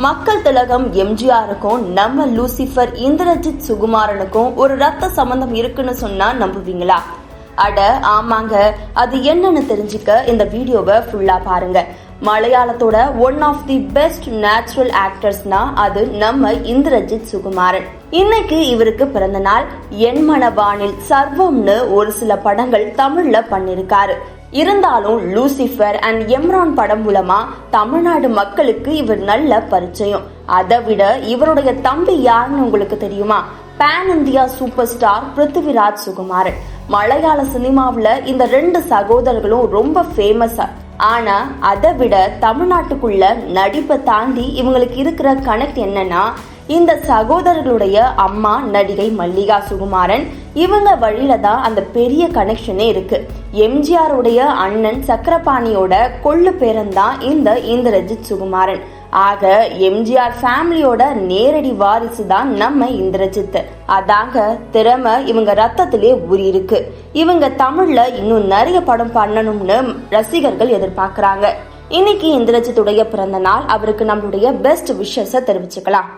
மக்கள் திலகம் எம்ஜிஆருக்கும் நம்ம லூசிபர் இந்திரஜித் சுகுமாரனுக்கும் ஒரு ரத்த சம்பந்தம் இருக்குன்னு சொன்னா நம்புவீங்களா? அட ஆமாங்க, அது என்னன்னு தெரிஞ்சுக்க இந்த வீடியோவை ஃபுல்லா பாருங்க. மலையாளத்தோட one of the best natural ஆக்டர்ஸ்னா அது நம்ம இந்திரஜித் சுகுமாரன். இன்னைக்கு இவருக்கு பிறந்த நாள். என் மனவானில் சர்வம்னு ஒரு சில படங்கள் தமிழ்ல பண்ணிருக்காரு. இருந்தாலும் லூசிபர் அண்ட் எம்ரான் படம் மூலமா தமிழ்நாடு மக்களுக்கு இவர் நல்ல பரிச்சயம். அதை விட இவருடைய தம்பி யாருன்னு உங்களுக்கு தெரியுமா? Pan India super star Prithviraj Sukumaran. மலையாள சினிமாவுல இந்த ரெண்டு சகோதரர்களும் ரொம்ப ஃபேமஸ். ஆனா அதை விட தமிழ்நாட்டுக்குள்ள நடிப்பை தாண்டி இவங்களுக்கு இருக்கிற கனெக்ட் என்னன்னா, இந்த சகோதரர்களுடைய அம்மா நடிகை மல்லிகா சுகுமாரன். இவங்க வழியில தான் அந்த பெரிய கனெக்ஷனே இருக்கு. எம்ஜிஆருடைய அண்ணன் சக்கரபாணியோட கொள்ளு பேரன் தான் இந்த இந்திரஜித் சுகுமாரன். ஆக எம்ஜிஆர் ஃபேமிலியோட நேரடி வாரிசு தான் நம்ம இந்திரஜித். அதாங்க திறமை இவங்க ரத்தத்திலே ஊறி இருக்கு. இவங்க தமிழ்ல இன்னும் நிறைய படம் பண்ணணும்னு ரசிகர்கள் எதிர்பார்க்கறாங்க. இன்னைக்கு இந்திரஜித்துடைய பிறந்த நாள். அவருக்கு நம்மளுடைய பெஸ்ட் விஷஸை தெரிவிச்சுக்கலாம்.